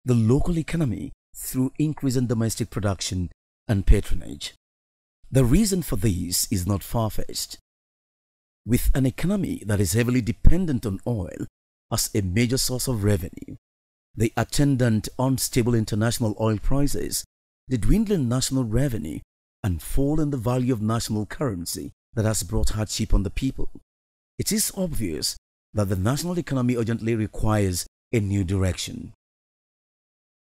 the local economy through increase in domestic production and patronage. The reason for this is not far-fetched. With an economy that is heavily dependent on oil as a major source of revenue, the attendant unstable international oil prices, the dwindling national revenue, and fall in the value of national currency that has brought hardship on the people, it is obvious that the national economy urgently requires a new direction.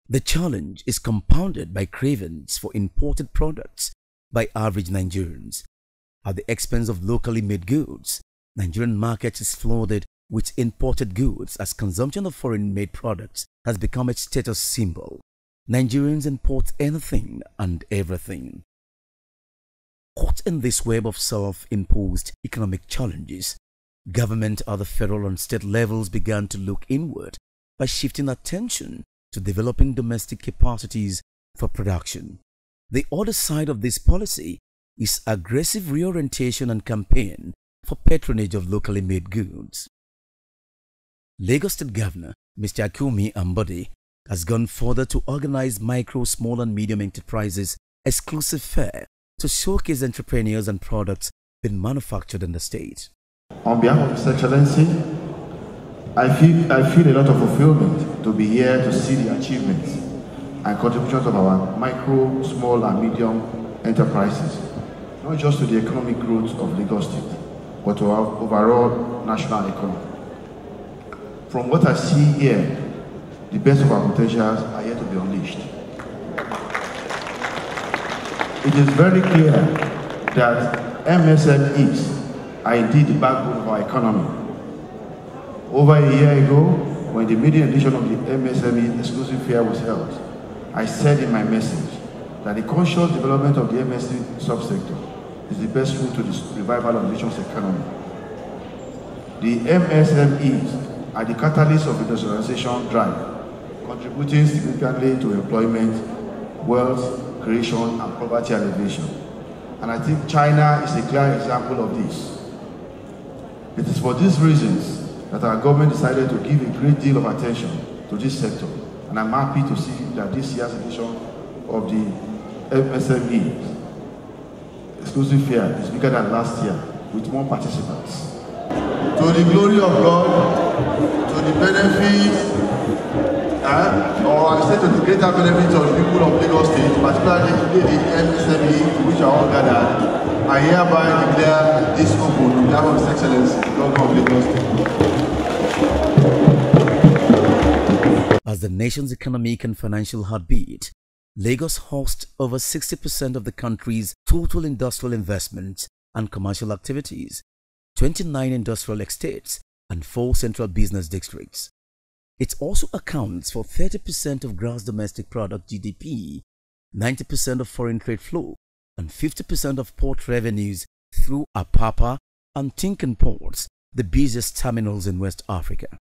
The challenge is compounded by cravings for imported products by average Nigerians. At the expense of locally made goods, Nigerian market is flooded with imported goods as consumption of foreign-made products has become a status symbol. Nigerians import anything and everything. Caught in this web of self-imposed economic challenges, government at the federal and state levels began to look inward by shifting attention to developing domestic capacities for production. The other side of this policy is aggressive reorientation and campaign for patronage of locally made goods. Lagos State Governor Mr. ORIYOMI Ambode has gone further to organize micro, small and medium enterprises exclusive fair to showcase entrepreneurs and products being manufactured in the state. On behalf of His Excellency, I feel a lot of fulfillment to be here to see the achievements and contributions of our micro, small and medium enterprises, not just to the economic growth of Lagos State, but to our overall national economy. From what I see here, the best of our potentials are yet to be unleashed. It is very clear that MSMEs are indeed the backbone of our economy. Over a year ago, when the maiden edition of the MSME exclusive fair was held, I said in my message that the conscious development of the MSME subsector is the best route to the revival of the nation's economy. The MSMEs are the catalyst of industrialization drive, contributing significantly to employment, wealth creation, and poverty alleviation. And I think China is a clear example of this. It is for these reasons that our government decided to give a great deal of attention to this sector. And I'm happy to see that this year's edition of the MSME exclusive fair is bigger than last year, with more participants. To the glory of God, to the benefit, or I say to the greater benefit of the people of Lagos State, particularly today the MSME, which are all gathered, I hereby declare this open on behalf of His Excellency, the Governor of Lagos State. As the nation's economic and financial heartbeat, Lagos hosts over 60% of the country's total industrial investments and commercial activities, 29 industrial estates, and 4 central business districts. It also accounts for 30% of gross domestic product GDP, 90% of foreign trade flow, and 50% of port revenues through Apapa and Tinkan ports, the busiest terminals in West Africa.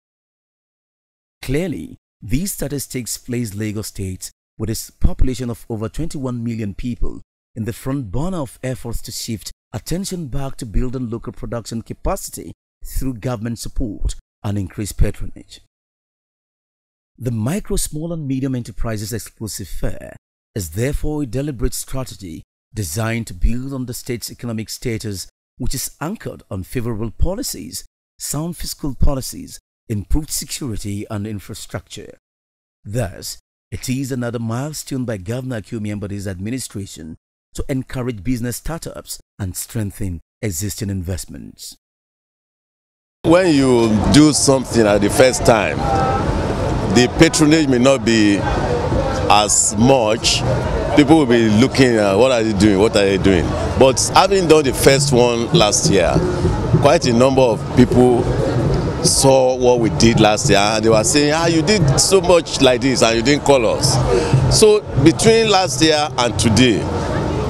Clearly, these statistics place Lagos State with its population of over 21 million people in the front burner of efforts to shift attention back to building local production capacity through government support and increased patronage. The Micro, Small and Medium Enterprises Exclusive Fair is therefore a deliberate strategy designed to build on the state's economic status, which is anchored on favorable policies, sound fiscal policies, improved security and infrastructure. Thus, it is another milestone by Governor ORIYOMI Ambode's administration to encourage business startups and strengthen existing investments. When you do something at the first time, the patronage may not be as much. People will be looking at what are they doing, what are they doing. But having done the first one last year, quite a number of people saw what we did last year and they were saying, you did so much like this and you didn't call us. So between last year and today,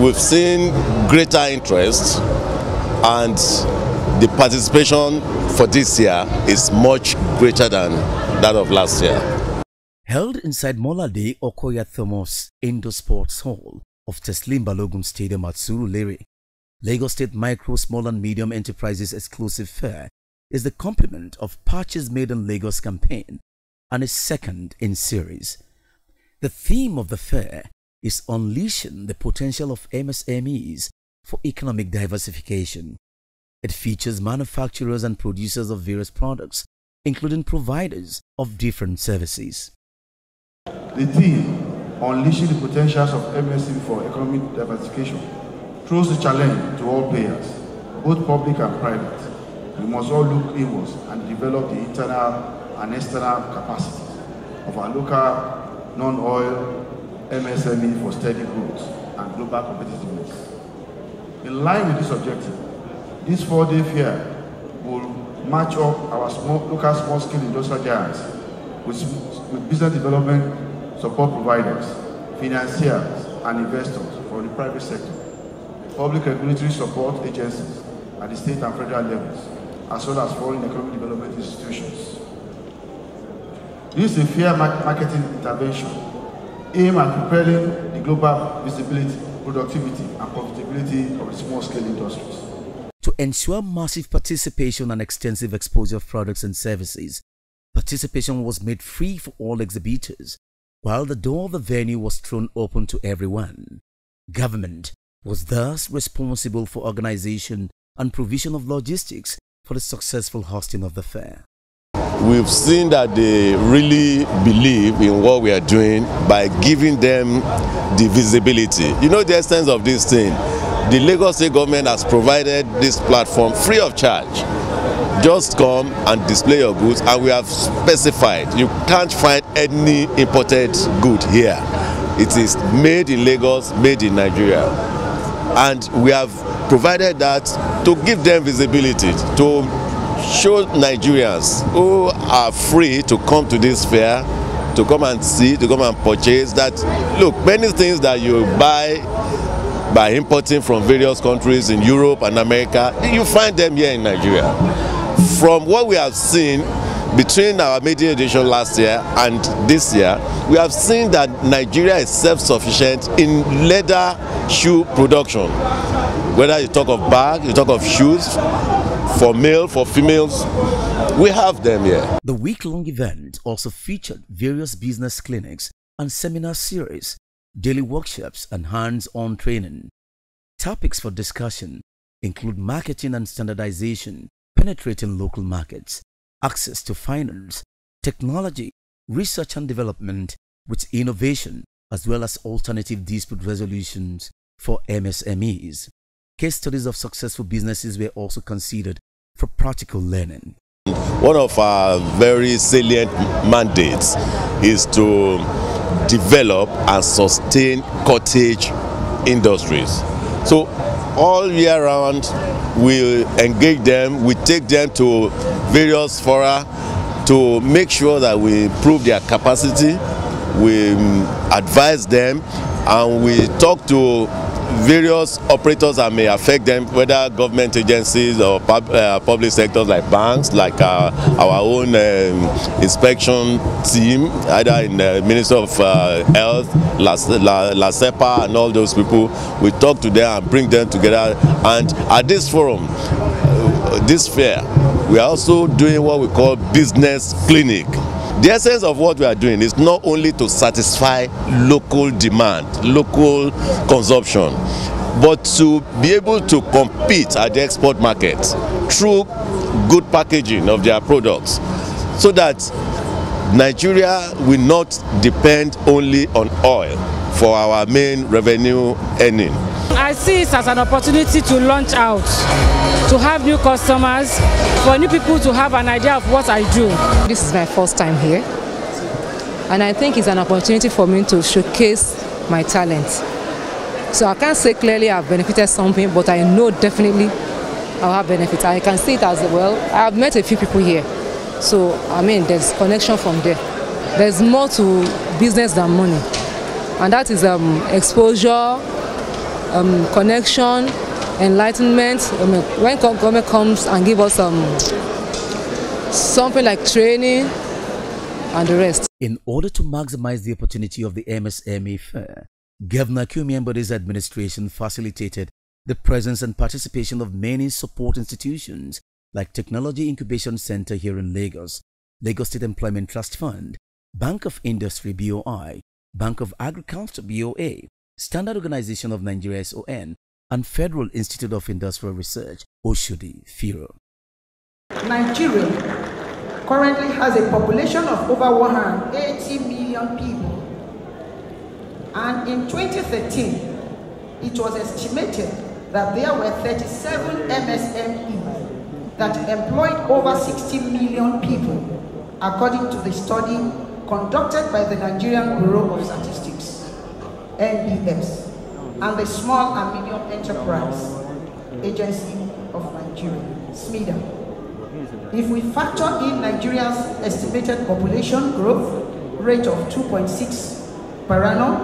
we've seen greater interest, and the participation for this year is much greater than that of last year. Held inside Molade Okoya Thomas Indoor Sports Hall of Teslim Balogun Stadium at Surulere, Lagos State Micro, Small and Medium Enterprises Exclusive Fair is the complement of Purchase Made in Lagos campaign and is second in series. The theme of the fair is unleashing the potential of MSMEs for economic diversification. It features manufacturers and producers of various products, including providers of different services. The theme, Unleashing the Potentials of MSME for Economic Diversification, throws a challenge to all players, both public and private. We must all look inwards and develop the internal and external capacities of our local non-oil MSME for steady growth and global competitiveness. In line with this objective, this 4-day fair will match up our local small-scale industrial giants with business development support providers, financiers, and investors from the private sector, public regulatory support agencies at the state and federal levels, as well as foreign economic development institutions. This is a fair marketing intervention aimed at propelling the global visibility, productivity, and profitability of the small-scale industries. To ensure massive participation and extensive exposure of products and services, participation was made free for all exhibitors, while the door of the venue was thrown open to everyone. Government was thus responsible for organization and provision of logistics for the successful hosting of the fair. We've seen that they really believe in what we are doing by giving them the visibility. You know the essence of this thing. The Lagos State government has provided this platform free of charge. Just come and display your goods, and we have specified you can't find any imported good here. It is made in Lagos, made in Nigeria. And we have provided that to give them visibility, to show Nigerians who are free to come to this fair, to come and see, to come and purchase, that look, many things that you buy by importing from various countries in Europe and America, you find them here in Nigeria. From what we have seen between our media edition last year and this year, we have seen that Nigeria is self-sufficient in leather shoe production. Whether you talk of bags, you talk of shoes, for male, for females, we have them here. The week-long event also featured various business clinics and seminar series, daily workshops, and hands-on training. Topics for discussion include marketing and standardization, penetrating local markets, access to finance, technology, research and development with innovation, as well as alternative dispute resolutions for MSMEs. Case studies of successful businesses were also considered for practical learning. One of our very salient mandates is to develop and sustain cottage industries. So all year round we engage them, we take them to various fora to make sure that we improve their capacity, we advise them, and we talk to various operators that may affect them, whether government agencies or public sectors like banks, like our own inspection team, either in the Ministry of Health, LASEPA, and all those people. We talk to them and bring them together. And at this forum, this fair, we are also doing what we call business clinic. The essence of what we are doing is not only to satisfy local demand, local consumption, but to be able to compete at the export market through good packaging of their products, so that Nigeria will not depend only on oil for our main revenue earning. I see it as an opportunity to launch out, to have new customers, for new people to have an idea of what I do. This is my first time here, and I think it's an opportunity for me to showcase my talent. So I can't say clearly I've benefited something, but I know definitely I'll have benefits. I can see it as well. I've met a few people here, so I mean there's connection from there. There's more to business than money, and that is exposure, connection, enlightenment. When government comes and give us something like training and the rest. In order to maximize the opportunity of the MSME fair, Governor Kyumiembode's administration facilitated the presence and participation of many support institutions like Technology Incubation Center here in Lagos, Lagos State Employment Trust Fund, Bank of Industry BOI, Bank of Agriculture (BOA), Standard Organization of Nigeria (SON), and Federal Institute of Industrial Research (Oshodi) (FIRO). Nigeria currently has a population of over 180 million people, and in 2013, it was estimated that there were 37 MSMEs that employed over 60 million people, according to the study conducted by the Nigerian Bureau of Statistics, NBS, and the Small and Medium Enterprise Agency of Nigeria, SMEDA. If we factor in Nigeria's estimated population growth rate of 2.6 per annum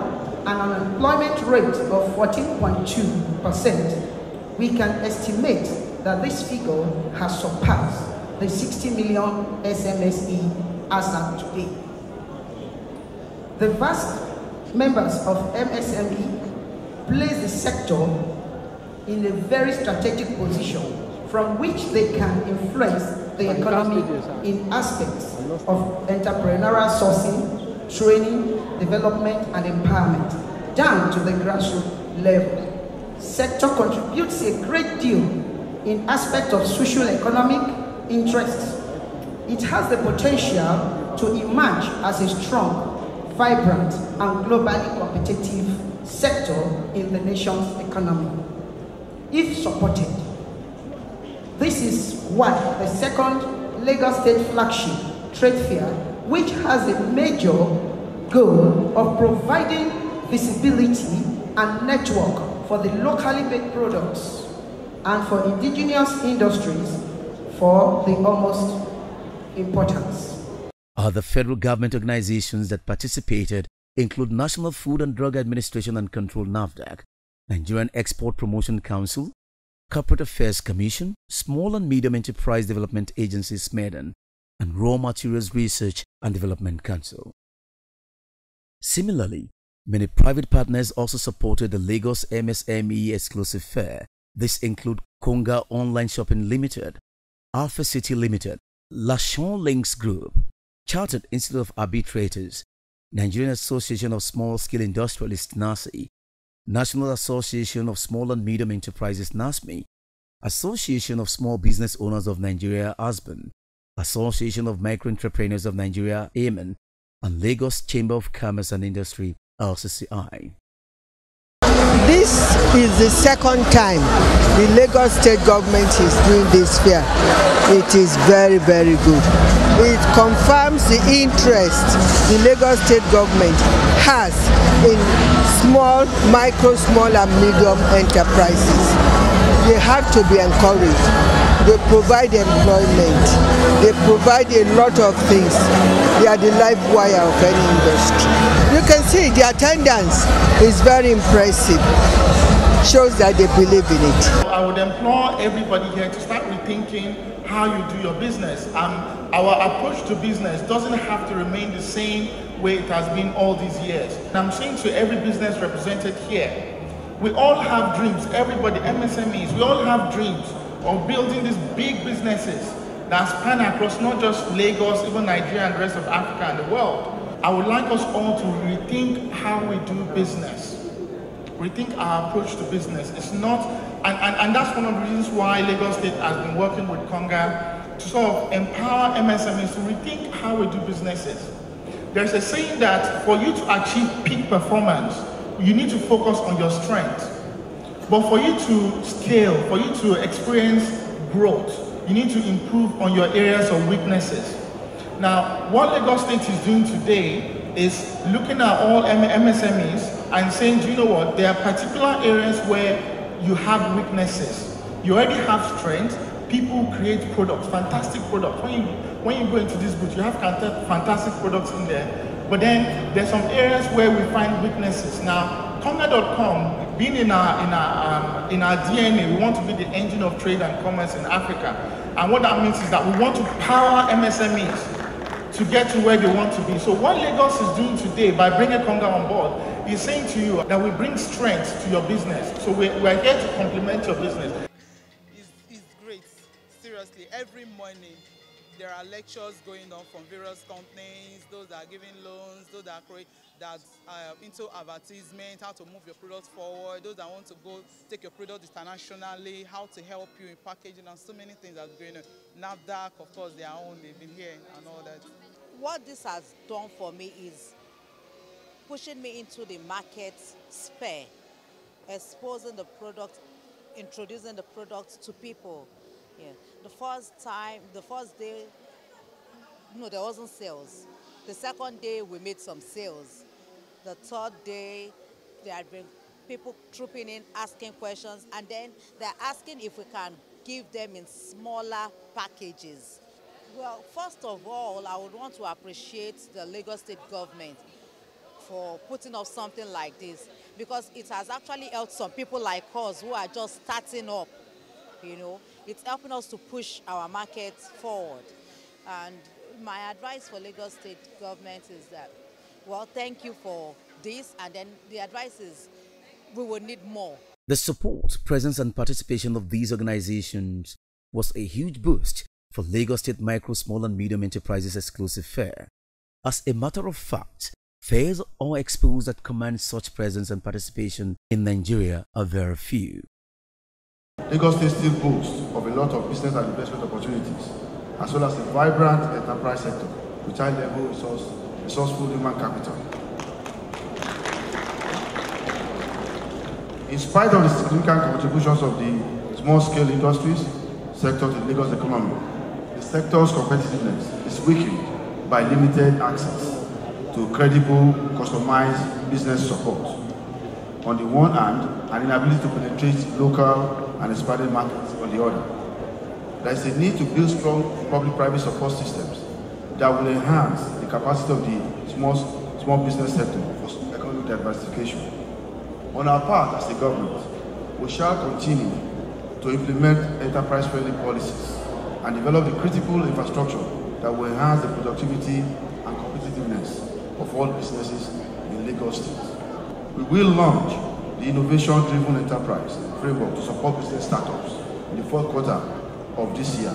and an unemployment rate of 14.2%, we can estimate that this figure has surpassed the 60 million SMSE as of today. The vast members of MSME place the sector in a very strategic position from which they can influence the economy in aspects of entrepreneurial sourcing, training, development, and empowerment, down to the grassroots level. Sector contributes a great deal in aspects of social economic interests. It has the potential to emerge as a strong, vibrant, and globally competitive sector in the nation's economy, if supported. This is why the second Lagos State flagship trade fair, which has a major goal of providing visibility and network for the locally made products and for indigenous industries, for the utmost importance. Other federal government organizations that participated include National Food and Drug Administration and Control (NAFDAC), Nigerian Export Promotion Council, Corporate Affairs Commission, Small and Medium Enterprise Development Agency (SMEDAN), and Raw Materials Research and Development Council. Similarly, many private partners also supported the Lagos MSME Exclusive Fair. This include Konga Online Shopping Limited, Alpha City Limited, Lashon Links Group, Chartered Institute of Arbitrators, Nigerian Association of Small-Scale Industrialists (NASI), National Association of Small and Medium Enterprises (NASME), Association of Small Business Owners of Nigeria (ASBAN), Association of Micro-Entrepreneurs of Nigeria (AMEN), and Lagos Chamber of Commerce and Industry (LCCI). This is the second time the Lagos State government is doing this fair. It is very, very good. It confirms the interest the Lagos State government has in small, micro, small and medium enterprises. They have to be encouraged. They provide employment. They provide a lot of things. They are the life wire of any industry. You can see the attendance is very impressive. Shows that they believe in it. I would implore everybody here to start rethinking how you do your business. Our approach to business doesn't have to remain the same way it has been all these years. And I'm saying to every business represented here, we all have dreams, everybody, MSMEs, we all have dreams of building these big businesses that span across not just Lagos, even Nigeria and the rest of Africa and the world. I would like us all to rethink how we do business. Rethink our approach to business. It's not, and that's one of the reasons why Lagos State has been working with Konga to sort of empower MSMEs to rethink how we do businesses. There's a saying that for you to achieve peak performance, you need to focus on your strengths. But for you to scale, for you to experience growth, you need to improve on your areas of weaknesses. Now, what Lagos State is doing today is looking at all MSMEs and saying, do you know what, there are particular areas where you have weaknesses. You already have strength. People create products, fantastic products. When you go into this booth, you have fantastic products in there. But then there's some areas where we find weaknesses. Now, Konga.com, being in our DNA, we want to be the engine of trade and commerce in Africa. And what that means is that we want to power MSMEs to get to where they want to be. So what Lagos is doing today by bringing Konga on board is saying to you that we bring strength to your business. So we're here to complement your business. It's great, seriously. Every morning there are lectures going on from various companies, those that are giving loans, those that are into advertisement, how to move your products forward, those that want to go take your product internationally, how to help you in packaging, and so many things that are going on. NAFDAC, of course, their own, they've been here and all that. What this has done for me is pushing me into the market sphere, exposing the product, introducing the product to people. Yeah. The first day, no, there wasn't sales. The second day, we made some sales. The third day, there had been people trooping in, asking questions, and then they're asking if we can give them in smaller packages. Well, first of all, I would want to appreciate the Lagos State government for putting up something like this, because it has actually helped some people like us who are just starting up. You know, it's helping us to push our market forward. And my advice for Lagos State government is that, well, thank you for this, and then the advice is we will need more. The support, presence and participation of these organizations was a huge boost for Lagos State Micro, Small and Medium Enterprises Exclusive Fair. As a matter of fact, fairs or expos that command such presence and participation in Nigeria are very few. Lagos State still boasts of a lot of business and investment opportunities, as well as a vibrant enterprise sector with high-level resourceful human capital. In spite of the significant contributions of the small-scale industries sector to Lagos economy, the sector's competitiveness is weakened by limited access to credible, customized business support. On the one hand, an inability to penetrate local and expanded markets on the other. There is a need to build strong public-private support systems that will enhance the capacity of the small business sector for economic diversification. On our part as a government, we shall continue to implement enterprise-friendly policies and develop the critical infrastructure that will enhance the productivity and competitiveness of all businesses in Lagos State. We will launch the innovation-driven enterprise framework to support business startups in the fourth quarter of this year.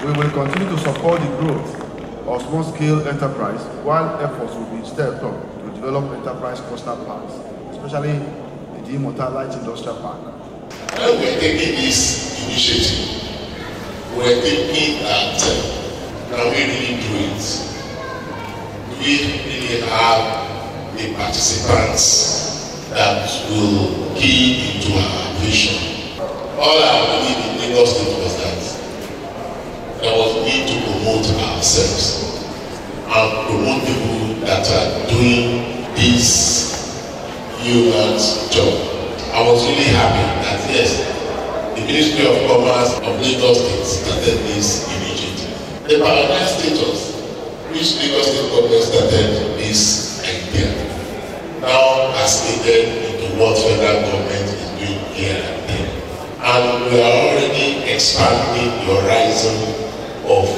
We will continue to support the growth of small-scale enterprise while efforts will be stepped up to develop enterprise cluster parks, especially in the Light Industrial Park. When we're taking this initiative, we're thinking that can we really do it? Do we really have the participants that will key into our vision? All I believe in Lagos State was that there was need to promote ourselves and promote people that are doing this human job. I was really happy that yes, the Ministry of Commerce of Lagos State started this initiative. The pioneer status, which Lagos State government started this idea, now has needed into what federal government is doing here and there. And we are already expanding the horizon of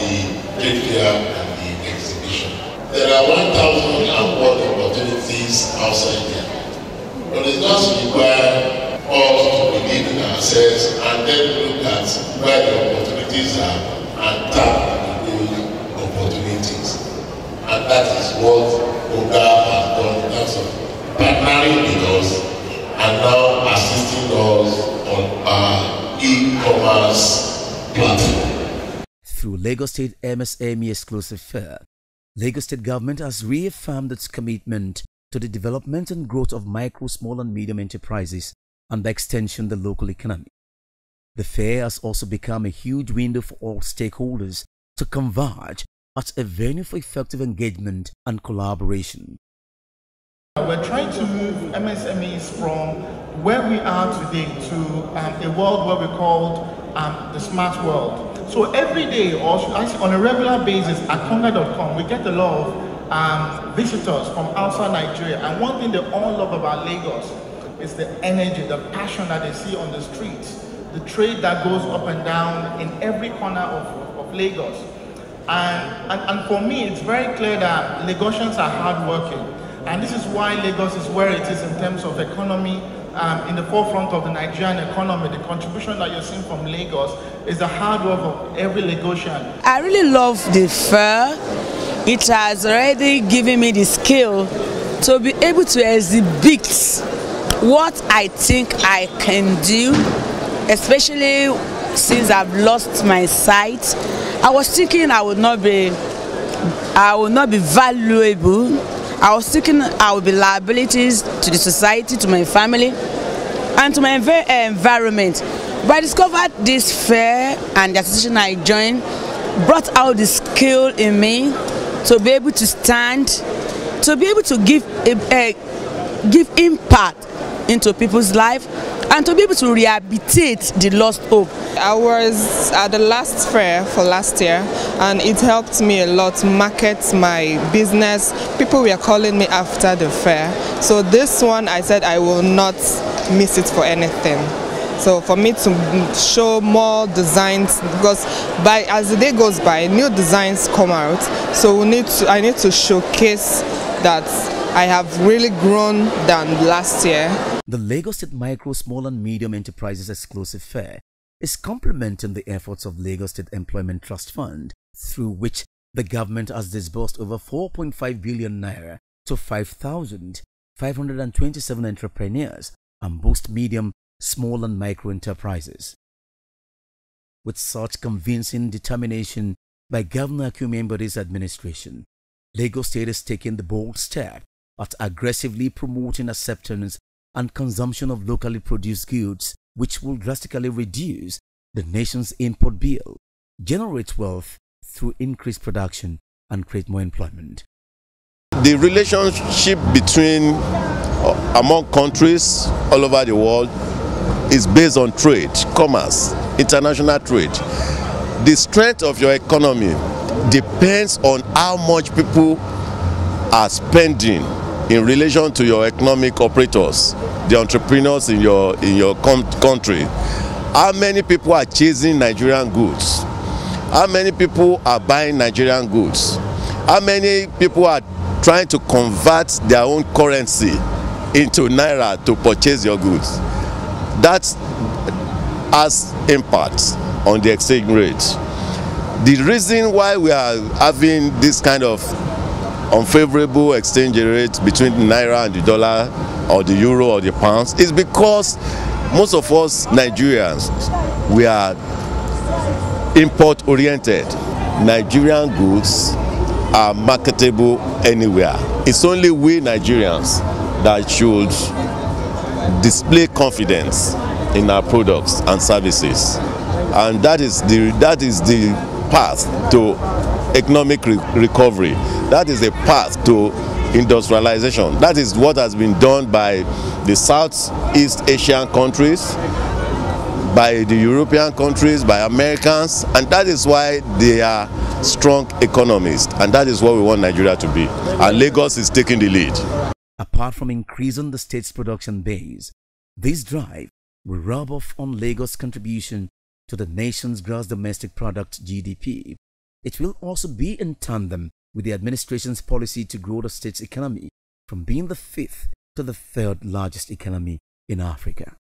the trade fair and the exhibition. There are 1,000 opportunities outside there. But it does require us to believe in ourselves and then look at where the opportunities are and tap into those opportunities. And that is what OGA has done in terms of partnering with us and now assisting us on our e-commerce platform. Through Lagos State MSME Exclusive Fair, Lagos State government has reaffirmed its commitment to the development and growth of micro, small and medium enterprises and by extension the local economy. The fair has also become a huge window for all stakeholders to converge at a venue for effective engagement and collaboration. We're trying to move MSMEs from where we are today to a world where we call the smart world. So every day, or on a regular basis at conga.com, we get a lot of visitors from outside Nigeria, and one thing they all love about Lagos is the energy, the passion that they see on the streets, the trade that goes up and down in every corner of Lagos. And for me, it's very clear that Lagosians are hardworking, and this is why Lagos is where it is in terms of economy in the forefront of the Nigerian economy. The contribution that you're seeing from Lagos is the hard work of every Lagosian. I really love the fair. It has already given me the skill to be able to exhibit what I think I can do, especially since I've lost my sight. I was thinking I would not be valuable. I was thinking I would be liabilities to the society, to my family, and to my environment. But I discovered this fair, and the association I joined brought out the skill in me to be able to stand, to be able to give impact into people's life, and to be able to rehabilitate the lost hope. I was at the last fair for last year, and it helped me a lot market my business. People were calling me after the fair. So this one, I said I will not miss it for anything. So for me to show more designs, because as the day goes by, new designs come out. So I need to showcase that I have really grown than last year. The Lagos State Micro, Small and Medium Enterprises Exclusive Fair is complementing the efforts of Lagos State Employment Trust Fund, through which the government has disbursed over 4.5 billion naira to 5,527 entrepreneurs and boost medium, small and micro enterprises. With such convincing determination by Governor Akume Mbode's administration, Lagos State is taking the bold step at aggressively promoting acceptance and consumption of locally produced goods, which will drastically reduce the nation's import bill, generate wealth through increased production, and create more employment. The relationship among countries all over the world is based on trade, commerce, international trade. The strength of your economy depends on how much people are spending in relation to your economic operators, the entrepreneurs in your country. How many people are chasing Nigerian goods? How many people are buying Nigerian goods? How many people are trying to convert their own currency into naira to purchase your goods? That has impact on the exchange rate. The reason why we are having this kind of unfavorable exchange rate between the naira and the dollar, or the euro or the pounds, is because most of us Nigerians, we are import oriented. Nigerian goods are marketable anywhere. It's only we Nigerians that should display confidence in our products and services, and that is the path to economic recovery. That is a path to industrialization. That is what has been done by the Southeast Asian countries, by the European countries, by Americans, and that is why they are strong economies, and that is what we want Nigeria to be. And Lagos is taking the lead. Apart from increasing the state's production base, this drive will rub off on Lagos' contribution to the nation's gross domestic product (GDP). It will also be in tandem with the administration's policy to grow the state's economy from being the 5th to the 3rd largest economy in Africa.